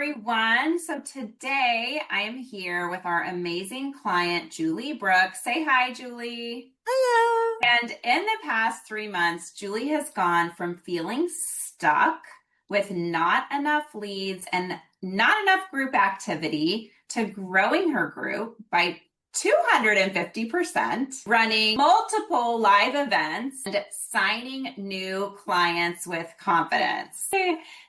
everyone. So today I am here with our amazing client, Julie Brooks. Say hi, Julie. Hello. And in the past 3 months, Julie has gone from feeling stuck with not enough leads and not enough group activity to growing her group by 250%, running multiple live events, and signing new clients with confidence.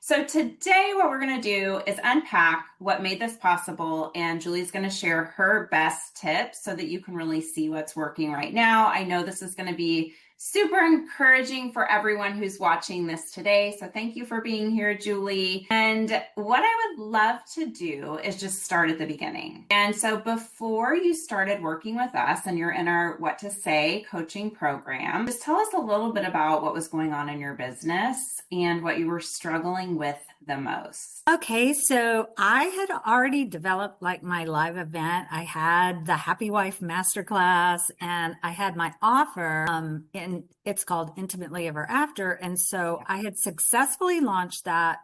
So today what we're going to do is unpack what made this possible, and Julie's going to share her best tips so that you can really see what's working right now. I know this is going to be super encouraging for everyone who's watching this today. So thank you for being here, Julie. And what I would love to do is just start at the beginning. And so before you started working with us and you're in our What to Say coaching program, just tell us a little bit about what was going on in your business and what you were struggling with the most. Okay, so I had already developed like my live event. I had the Happy Wife Masterclass and I had my offer and it's called Intimately Ever After. And so I had successfully launched that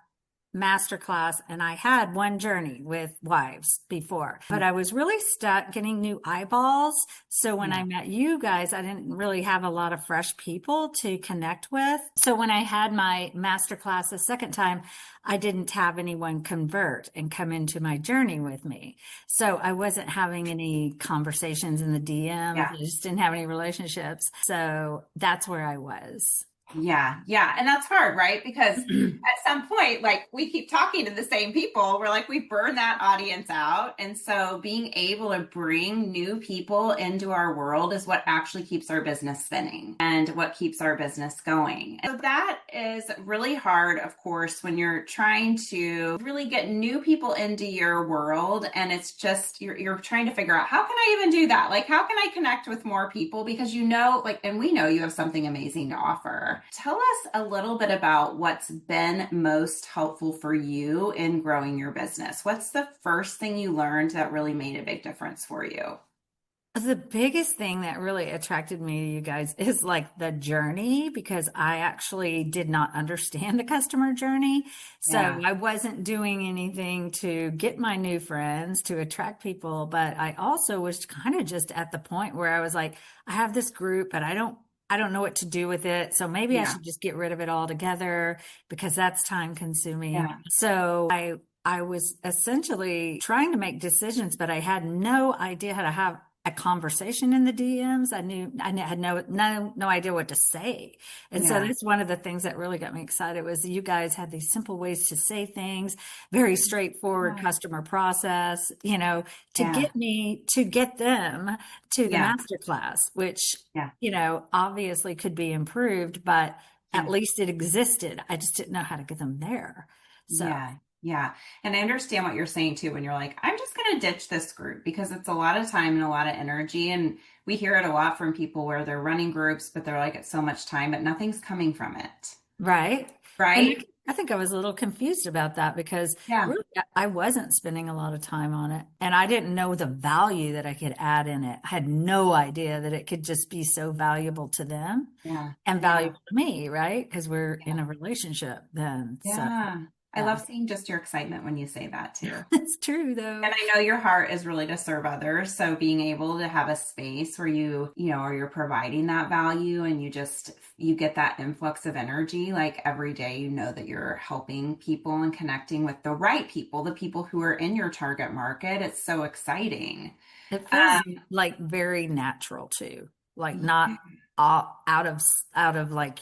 masterclass and I had one journey with wives before, but I was really stuck getting new eyeballs. So when I met you guys, I didn't really have a lot of fresh people to connect with. So when I had my masterclass the second time, I didn't have anyone convert and come into my journey with me. So I wasn't having any conversations in the DM. I just didn't have any relationships. So that's where I was. Yeah. And that's hard, right? Because at some point, like we keep talking to the same people, we're like, we burn that audience out. And so being able to bring new people into our world is what actually keeps our business spinning and what keeps our business going. And so that is really hard, of course, when you're trying to really get new people into your world. And it's just, you're trying to figure out, how can I even do that? Like, how can I connect with more people? Because and we know you have something amazing to offer. Tell us a little bit about what's been most helpful for you in growing your business. What's the first thing you learned that really made a big difference for you? The biggest thing that really attracted me to you guys is like the journey, because I actually did not understand the customer journey. So I wasn't doing anything to get my new friends, to attract people, but I also was kind of just at the point where I was like, I have this group, but I don't know what to do with it. So maybe I should just get rid of it altogether because that's time consuming. Yeah. So I was essentially trying to make decisions, but I had no idea how to have a conversation in the DMs. I had no idea what to say. And so that's one of the things that really got me excited was you guys had these simple ways to say things, very straightforward customer process, to get them to the masterclass, which, obviously could be improved, but at least it existed. I just didn't know how to get them there. So. Yeah. And I understand what you're saying too, when you're like, I'm just going to ditch this group because it's a lot of time and a lot of energy. And we hear it a lot from people where they're running groups, but they're like, it's so much time, but nothing's coming from it. Right. Right. And I think I was a little confused about that because really I wasn't spending a lot of time on it and I didn't know the value that I could add in it. I had no idea that it could just be so valuable to them and valuable to me, right? Because we're in a relationship then. Yeah. So. I love seeing just your excitement when you say that too. It's true though. And I know your heart is really to serve others. So being able to have a space where or you're providing that value and you get that influx of energy, like every day, that you're helping people and connecting with the right people, the people who are in your target market. It's so exciting. It feels like very natural too, like not out of like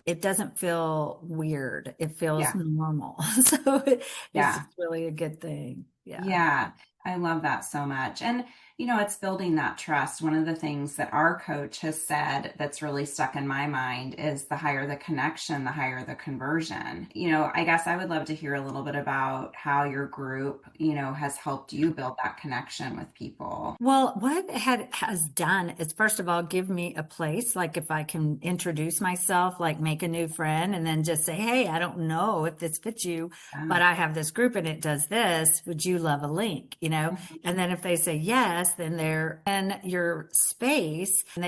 it doesn't feel weird. It feels normal. So it's just really a good thing. Yeah. I love that so much. And, it's building that trust. One of the things that our coach has said that's really stuck in my mind is the higher the connection, the higher the conversion. I guess I would love to hear a little bit about how your group, has helped you build that connection with people. Well, what it has done is, first of all, give me a place. Like if I can introduce myself, like make a new friend and then just say, hey, I don't know if this fits you, but I have this group and it does this. Would you love a link? And then if they say yes, then they're in your space and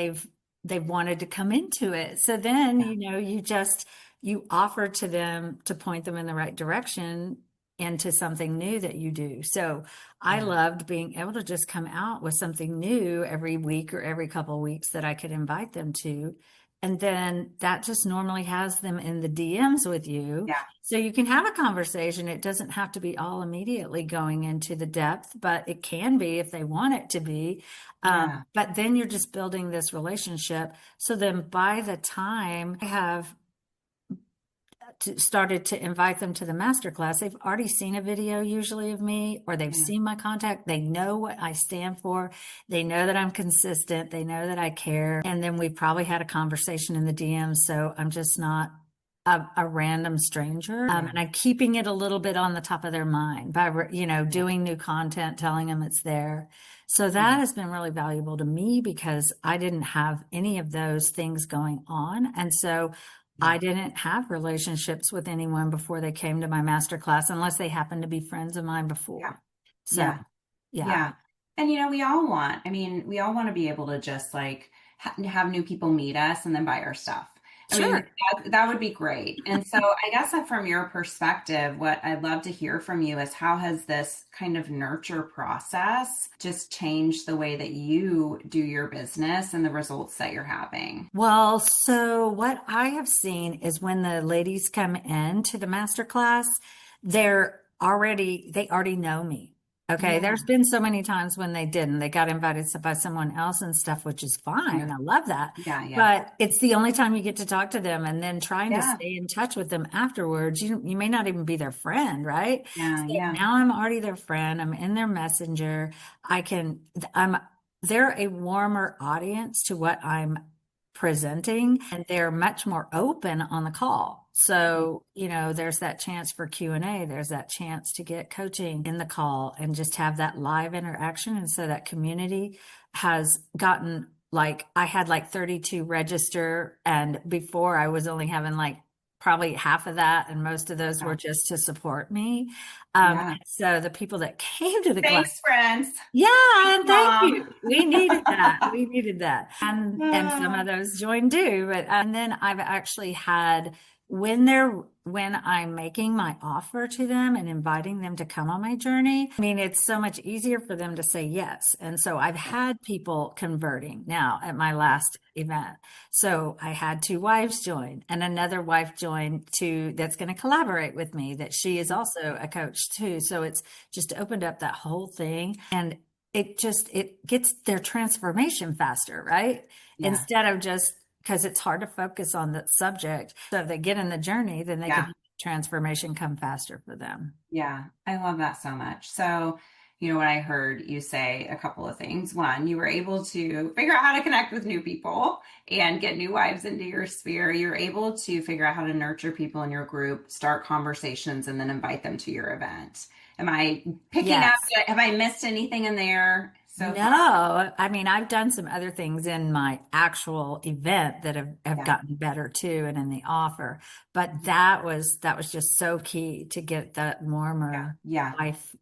they've wanted to come into it. So then, you offer to them to point them in the right direction into something new that you do. So I loved being able to just come out with something new every week or every couple of weeks that I could invite them to. And then that just normally has them in the DMs with you. Yeah. So you can have a conversation. It doesn't have to be all immediately going into the depth, but it can be if they want it to be. Yeah. But then you're just building this relationship. So then by the time I have started to invite them to the masterclass, they've already seen a video usually of me, or they've seen my contact. They know what I stand for. They know that I'm consistent. They know that I care. And then we probably had a conversation in the DMs. So I'm just not a random stranger. And I'm keeping it a little bit on the top of their mind by, doing new content, telling them it's there. So that has been really valuable to me because I didn't have any of those things going on. And so I didn't have relationships with anyone before they came to my masterclass, unless they happened to be friends of mine before. So, yeah. And, we all want to be able to just like have new people meet us and then buy our stuff. I mean, that would be great. And so I guess that from your perspective, what I'd love to hear from you is how has this kind of nurture process just changed the way that you do your business and the results that you're having? Well, so what I have seen is when the ladies come in to the masterclass, they already know me. Okay. There's been so many times when they didn't. They got invited by someone else and stuff, which is fine. I love that. But it's the only time you get to talk to them, and then trying to stay in touch with them afterwards. You may not even be their friend, right? Now I'm already their friend. I'm in their messenger. They're a warmer audience to what I'm presenting, and they're much more open on the call. So, there's that chance for Q&A. There's that chance to get coaching in the call and just have that live interaction. And so that community has gotten I had 32 register, and before I was only having probably half of that, and most of those were just to support me. So the people that came to the class, friends. And thank you. We needed that. We needed that. And some of those joined too. But and then I've actually had when I'm making my offer to them and inviting them to come on my journey, I mean, it's so much easier for them to say yes. And so I've had people converting now at my last event. So I had 2 wives join, and another wife joined that's going to collaborate with me, that she is also a coach too. So it's just opened up that whole thing, and it gets their transformation faster, right? Instead of just, because it's hard to focus on the subject. So if they get in the journey, then they can transformation come faster for them. Yeah, I love that so much. So, what I heard you say a couple of things. One, you were able to figure out how to connect with new people and get new wives into your sphere. You're able to figure out how to nurture people in your group, start conversations, and then invite them to your event. Am I picking up? Have I missed anything in there? No, I mean, I've done some other things in my actual event that have gotten better too, and in the offer, but that was just so key to get that warmer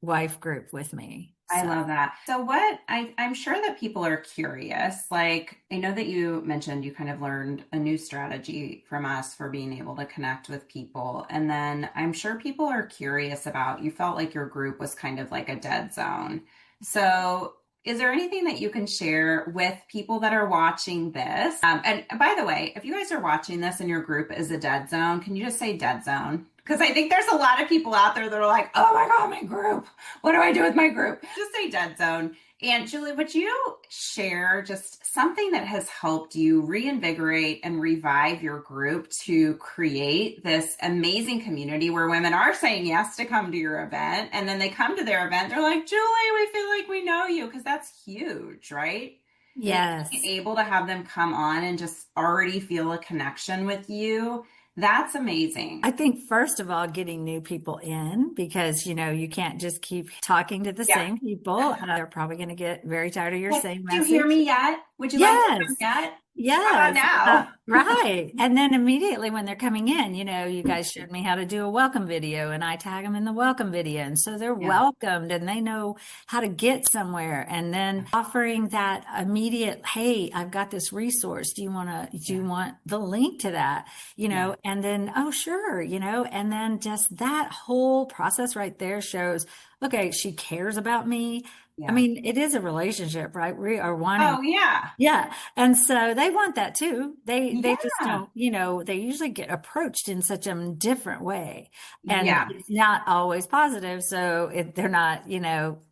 wife group with me. I love that. So I'm sure that people are curious. I know that you mentioned you kind of learned a new strategy from us for being able to connect with people. And then I'm sure people are curious about, you felt like your group was kind of like a dead zone. So is there anything that you can share with people that are watching this? And by the way, if you guys are watching this and your group is a dead zone, can you just say dead zone? Because I think there's a lot of people out there that are like, oh my God, my group. What do I do with my group? Just say dead zone. And Julie, would you share just something that has helped you reinvigorate and revive your group to create this amazing community where women are saying yes to come to your event? And then they come to their event, they're like, Julie, we feel like we know you, because that's huge, right? Yes. Being able to have them come on and just already feel a connection with you. That's amazing. I think, first of all, getting new people in, because, you can't just keep talking to the same people. They're probably going to get very tired of your same message. Do you hear me yet? Would you like to hear me yet? Yes. How about now? Right. And then immediately when they're coming in, you guys showed me how to do a welcome video and I tag them in the welcome video. And so they're Yeah. welcomed and they know how to get somewhere. And then offering that immediate, hey, I've got this resource. Do you want the link to that? Yeah. And then, oh, sure, and then just that whole process right there shows, okay, she cares about me. I Yeah. mean, it is a relationship, right? We are wanting. Oh, yeah. Yeah. And so they want that too. They just Yeah. don't, they usually get approached in such a different way. And Yeah. it's not always positive. So they're not,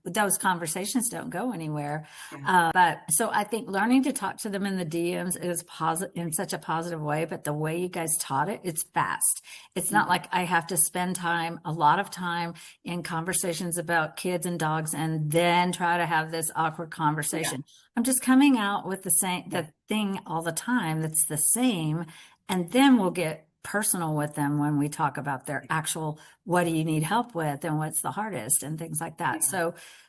those conversations don't go anywhere. Yeah. But so I think learning to talk to them in the DMs is positive in such a positive way. But the way you guys taught it, it's fast. It's not like I have to spend a lot of time in conversations about kids and dogs and then try to have this awkward conversation. I'm just coming out with the thing all the time that's the same. And then we'll get personal with them when we talk about their actual, what do you need help with and what's the hardest and things like that.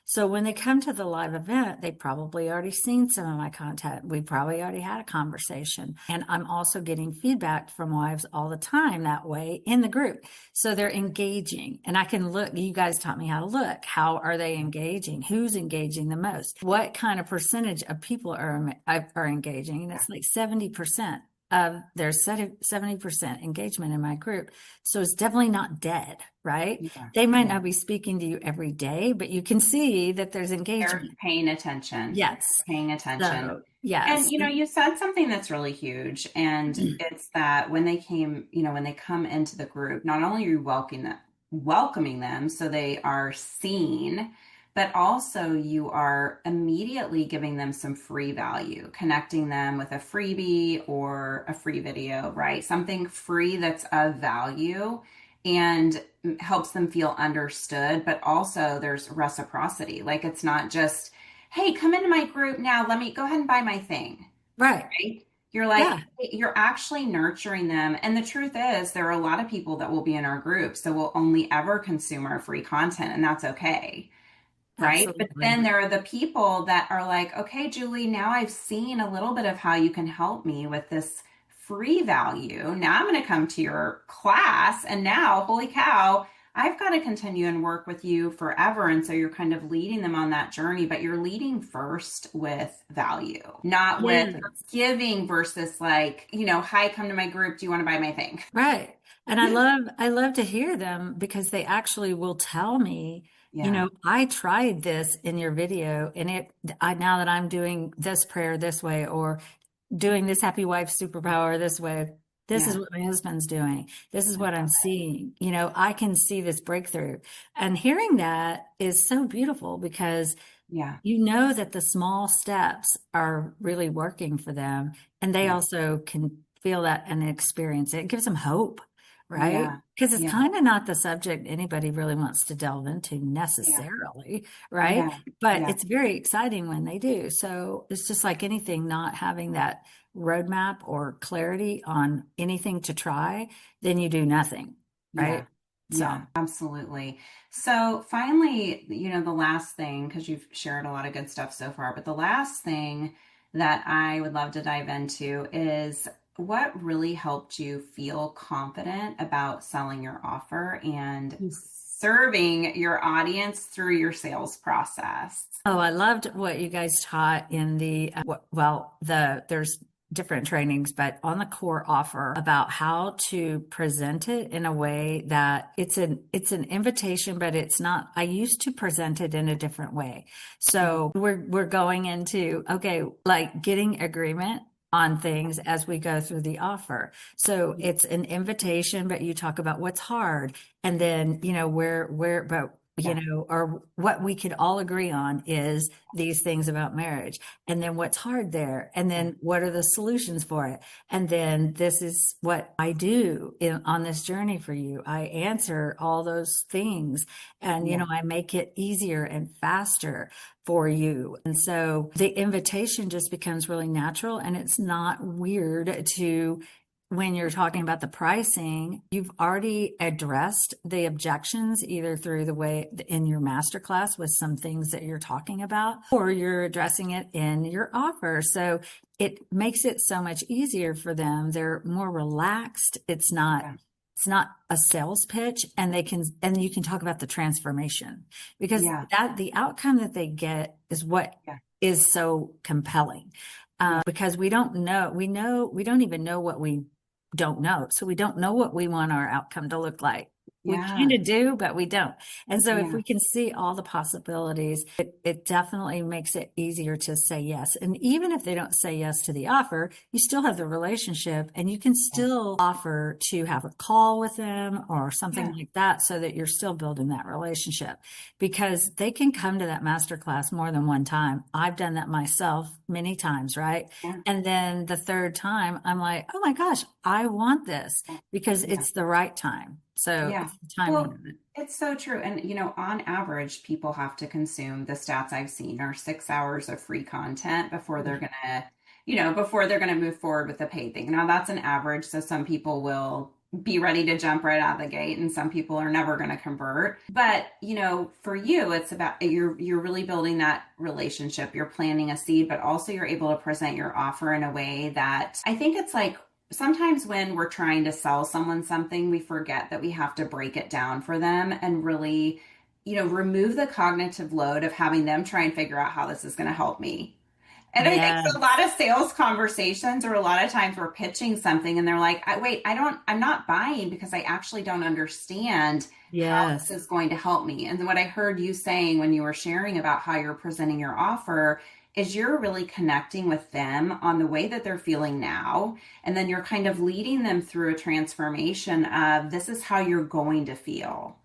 So when they come to the live event, they probably already seen some of my content. We probably already had a conversation. And I'm also getting feedback from wives all the time that way in the group. So they're engaging and I can look, you guys taught me how to look. How are they engaging? Who's engaging the most? What kind of percentage of people are engaging? And it's like 70% of there's 70% engagement in my group. So it's definitely not dead, right? Yeah. They might not be speaking to you every day, but you can see that there's engagement. They're paying attention. Yes. Paying attention. So, yes. And you said something that's really huge. And it's that when they come into the group, not only are you welcoming them so they are seen, but also you are immediately giving them some free value, connecting them with a freebie or a free video, right? Something free that's of value and helps them feel understood, but also there's reciprocity. Like it's not just, hey, come into my group now, let me go ahead and buy my thing. Right. You're like, you're actually nurturing them. And the truth is, there are a lot of people that will be in our group, so will only ever consume our free content, and that's okay. Right. Absolutely. But then there are the people that are like, okay, Julie, now I've seen a little bit of how you can help me with this free value. Now I'm going to come to your class. And now, holy cow, I've got to continue and work with you forever. And so you're kind of leading them on that journey, but you're leading first with value, not with giving versus like, hi, come to my group. Do you want to buy my thing? Right. And I love to hear them because they actually will tell me, I tried this in your video and now that I'm doing this prayer this way or doing this happy wife superpower this way, this is what my husband's doing. This is what I'm seeing. I can see this breakthrough. And hearing that is so beautiful because that the small steps are really working for them. And they also can feel that and experience it. It gives them hope. Right? Because it's kind of not the subject anybody really wants to delve into necessarily, right? But it's very exciting when they do. So it's just like anything, not having that roadmap or clarity on anything to try, then you do nothing, right? Yeah, absolutely. So finally, the last thing, because you've shared a lot of good stuff so far, but the last thing that I would love to dive into is what really helped you feel confident about selling your offer and serving your audience through your sales process? Oh, I loved what you guys taught in there's different trainings, but on the core offer about how to present it in a way that it's an invitation, but it's not. I used to present it in a different way. So we're going into, okay, like getting agreement on things as we go through the offer. So it's an invitation, but you talk about what's hard and then, or what we could all agree on is these things about marriage. And then what's hard there? And then what are the solutions for it? And then this is what I do on this journey for you. I answer all those things and, I make it easier and faster for you. And so the invitation just becomes really natural and it's not weird to when you're talking about the pricing, you've already addressed the objections either through the way in your masterclass with some things that you're talking about, or you're addressing it in your offer. So it makes it so much easier for them. They're more relaxed. Yeah. It's not a sales pitch, and and you can talk about the transformation, because Yeah. that the outcome that they get is what Yeah. is so compelling. Yeah. Because we don't even know what we don't know. So we don't know what we want our outcome to look like. We Yeah. kind of do, but we don't. And so if Yeah. we can see all the possibilities, it definitely makes it easier to say yes. And even if they don't say yes to the offer, you still have the relationship, and you can still offer to have a call with them or something Yeah. like that, so that you're still building that relationship, because they can come to that masterclass more than one time. I've done that myself many times, right? Yeah. And then the third time, I'm like, oh my gosh, I want this, because Yeah. it's the right time. So Yeah. it's the timing Well, of it. it's so true. And, on average, people have to consume, the stats I've seen are 6 hours of free content before they're going to, before they're going to move forward with the paid thing. Now, that's an average. So some people will be ready to jump right out of the gate, and some people are never going to convert. But, for you, it's about you're really building that relationship. You're planting a seed, but also you're able to present your offer in a way that, I think it's like, sometimes when we're trying to sell someone something, we forget that we have to break it down for them and really, remove the cognitive load of having them try and figure out how this is going to help me. And I think so, a lot Yes. of sales conversations, or a lot of times we're pitching something and they're like, wait, I'm not buying because I actually don't understand how this Yes. is going to help me. And what I heard you saying when you were sharing about how you're presenting your offer is you're really connecting with them on the way that they're feeling now. And then you're kind of leading them through a transformation of, this is how you're going to feel.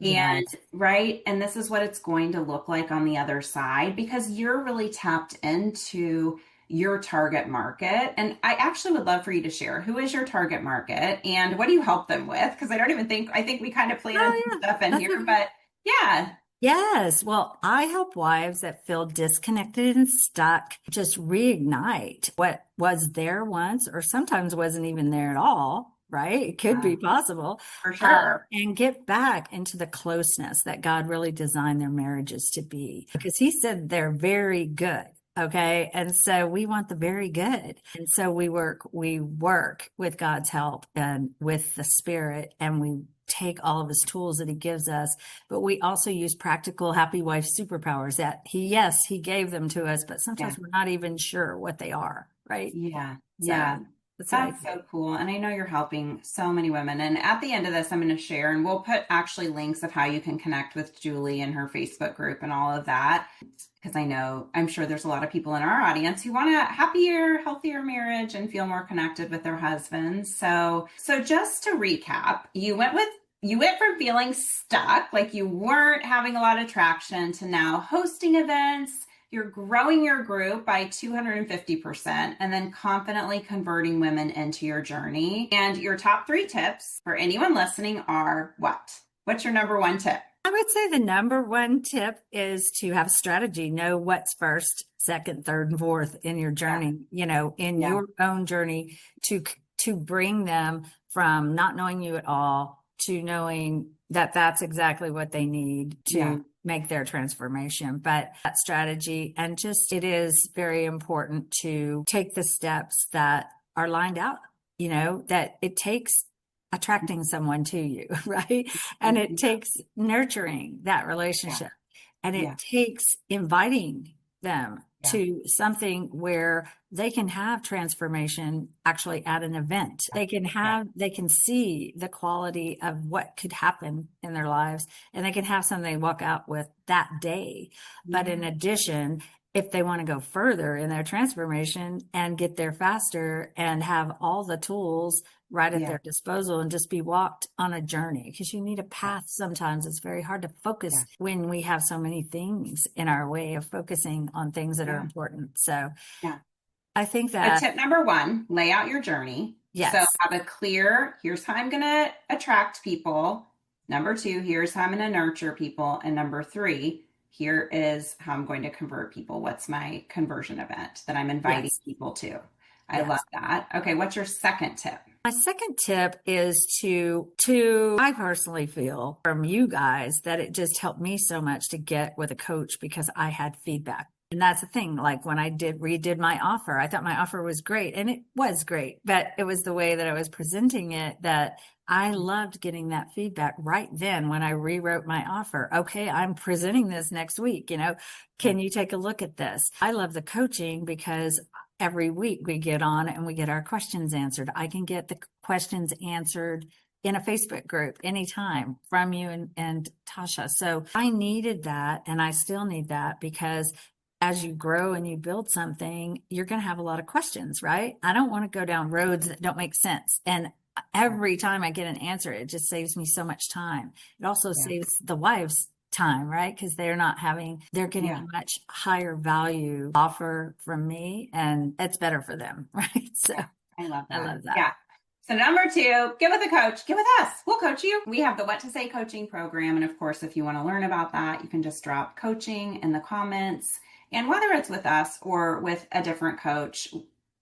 And Yes. right. And this is what it's going to look like on the other side, because you're really tapped into your target market. And I actually would love for you to share, who is your target market and what do you help them with? Because I think we kind of planted Oh, some yeah. stuff in That's here, okay. but yeah. Yes. Well, I help wives that feel disconnected and stuck just reignite what was there once, or sometimes wasn't even there at all, right? It could Yeah, be possible, for sure. and get back into the closeness that God really designed their marriages to be, because He said they're very good. Okay. And so we want the very good. And so we work with God's help and with the Spirit, and we take all of His tools that He gives us, but we also use practical happy wife superpowers that yes, He gave them to us, but Yeah. sometimes we're not even sure what they are, right? Yeah. Yeah. So that's what I That's do. so cool. And I know you're helping so many women. And at the end of this, I'm going to share, and we'll put actually links of how you can connect with Julie and her Facebook group and all of that. Because I'm sure there's a lot of people in our audience who want a happier, healthier marriage and feel more connected with their husbands. So just to recap, you went from feeling stuck, like you weren't having a lot of traction, to now hosting events. You're growing your group by 250% and then confidently converting women into your journey. And your top 3 tips for anyone listening are what? What's your number 1 tip? I would say the number one tip is to have a strategy, know what's first, second, third, and fourth in your Yeah. journey, in Yeah. your own journey, to bring them from not knowing you at all to knowing that that's exactly what they need to Yeah. make their transformation. But that strategy, and just, it is very important to take the steps that are lined out, that it takes attracting someone to you, right? And it Yeah. takes nurturing that Yeah. relationship, and Yeah. it takes inviting them Yeah. to something where they can have transformation actually at an event. Yeah. They can see the quality of what could happen in their lives, and they can have something they walk out with that day. But in Yeah. addition, if they want to go further in their transformation and get there faster and have all the tools right at Yeah. their disposal and just be walked on a journey, because you need a Yeah. path. Sometimes it's very hard to focus Yeah. when we have so many things in our way of focusing on things that are Yeah. important. So Yeah. I think So that, tip number 1, lay out your journey. So yes, have a clear, here's how I'm going to attract people. Number 2, here's how I'm going to nurture people. And number 3, here is how I'm going to convert people. What's my conversion event that I'm inviting yes, people to? I love yes. that. Okay, what's your second tip? My second tip is to I personally feel from you guys that it just helped me so much to get with a coach because I had feedback. And that's the thing. Like when I redid my offer, I thought my offer was great and it was great, but it was the way that I was presenting it that I loved getting that feedback right then when I rewrote my offer. Okay, I'm presenting this next week. Can you take a look at this? I love the coaching because every week we get on and we get our questions answered. I can get the questions answered in a Facebook group anytime from you and Tasha. So I needed that and I still need that because as you grow and you build something, you're going to have a lot of questions, right? I don't want to go down roads that don't make sense. And every time I get an answer, it just saves me so much time. It also saves the wives time, right? Because they're getting a much higher value offer from me and it's better for them, right? So I love that. I love that. Yeah. So number 2, get with a coach, get with us. We'll coach you. We have the What to Say coaching program. And of course, if you want to learn about that, you can just drop coaching in the comments. And whether it's with us or with a different coach,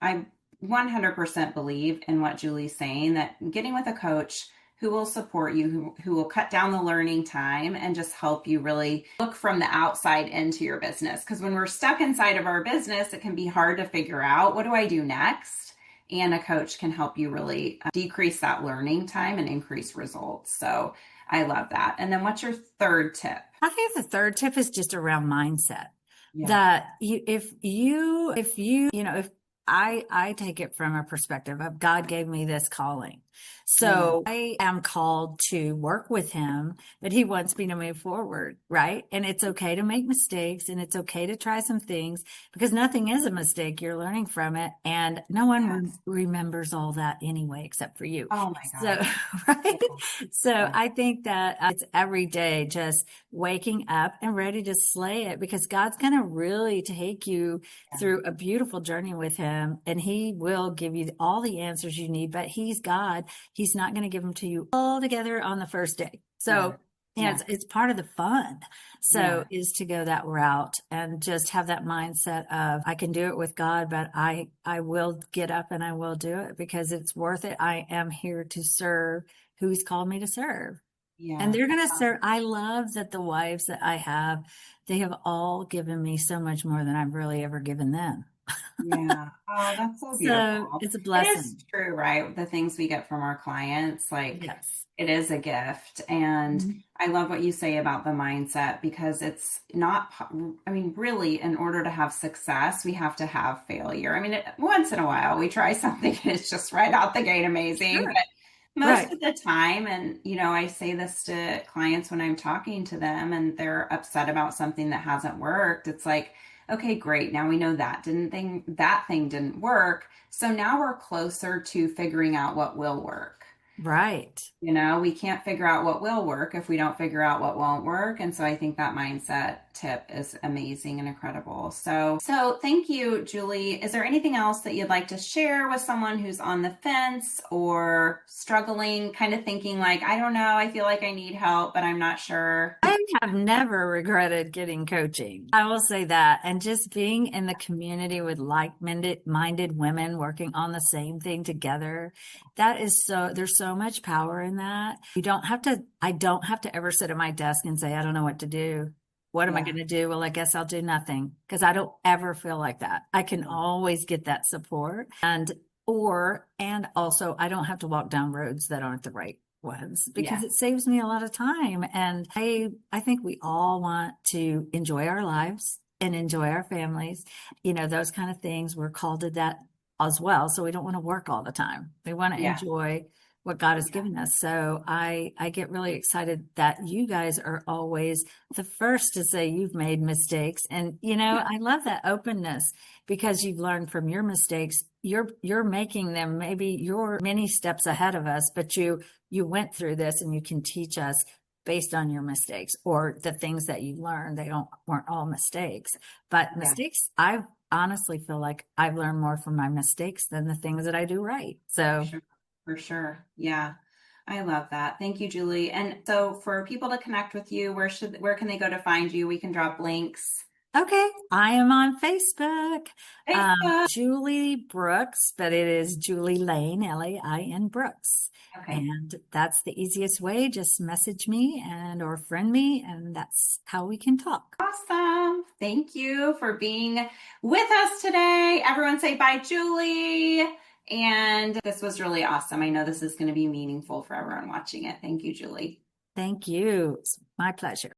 I 100% believe in what Julie's saying, that getting with a coach who will support you, who will cut down the learning time and just help you really look from the outside into your business. Because when we're stuck inside of our business, it can be hard to figure out, what do I do next? And a coach can help you really decrease that learning time and increase results. So I love that. And then what's your third tip? I think the third tip is just around mindset. That if I take it from a perspective of God gave me this calling. So I am called to work with him, but he wants me to move forward, right? And it's okay to make mistakes and it's okay to try some things because nothing is a mistake. You're learning from it and no one remembers all that anyway, except for you. Oh my God. So, right? So I think that it's every day just waking up and ready to slay it because God's going to really take you through a beautiful journey with him and he will give you all the answers you need, but he's God. He's not going to give them to you all together on the first day. So it's part of the fun. So is to go that route and just have that mindset of I can do it with God, but I will get up and I will do it because it's worth it. I am here to serve who he's called me to serve. Yeah. And they're going to serve. I love that the wives that I have, they have all given me so much more than I've really ever given them. Yeah. Oh, that's so beautiful. So it's a blessing. It is true, right? The things we get from our clients, it is a gift. And I love what you say about the mindset because it's not, really, in order to have success, we have to have failure. Once in a while we try something and it's just right out the gate amazing. Sure. But most of the time, and I say this to clients when I'm talking to them and they're upset about something that hasn't worked, it's like, okay, great. Now we know that thing didn't work. So now we're closer to figuring out what will work. Right. We can't figure out what will work if we don't figure out what won't work. And so I think that mindset tip is amazing and incredible. So thank you, Julie. Is there anything else that you'd like to share with someone who's on the fence or struggling, kind of thinking like, I don't know, I feel like I need help, but I'm not sure? I have never regretted getting coaching. I will say that. And just being in the community with like-minded women working on the same thing together, there's so much power in that. I don't have to ever sit at my desk and say, I don't know what to do. What am I going to do? Well, I guess I'll do nothing because I don't ever feel like that. I can always get that support and also I don't have to walk down roads that aren't the right ones because it saves me a lot of time. And I think we all want to enjoy our lives and enjoy our families, those kind of things. We're called to that as well. So we don't want to work all the time. We want to enjoy what God has given us. So I get really excited that you guys are always the first to say you've made mistakes. And, I love that openness because you've learned from your mistakes. You're making them, maybe you're many steps ahead of us, but you went through this and you can teach us based on your mistakes or the things that you learned. Weren't all mistakes, but mistakes, I honestly feel like I've learned more from my mistakes than the things that I do right. So For sure. Yeah. I love that. Thank you, Julie. And so for people to connect with you, where can they go to find you? We can drop links Okay, I am on Facebook. Facebook. Julie Brooks, but it is Julie Lane, Lain Brooks. Okay. And that's the easiest way. Just message me and or friend me, and that's how we can talk. Awesome. Thank you for being with us today. Everyone say bye, Julie. And this was really awesome. I know this is going to be meaningful for everyone watching it. Thank you, Julie. Thank you. It's my pleasure.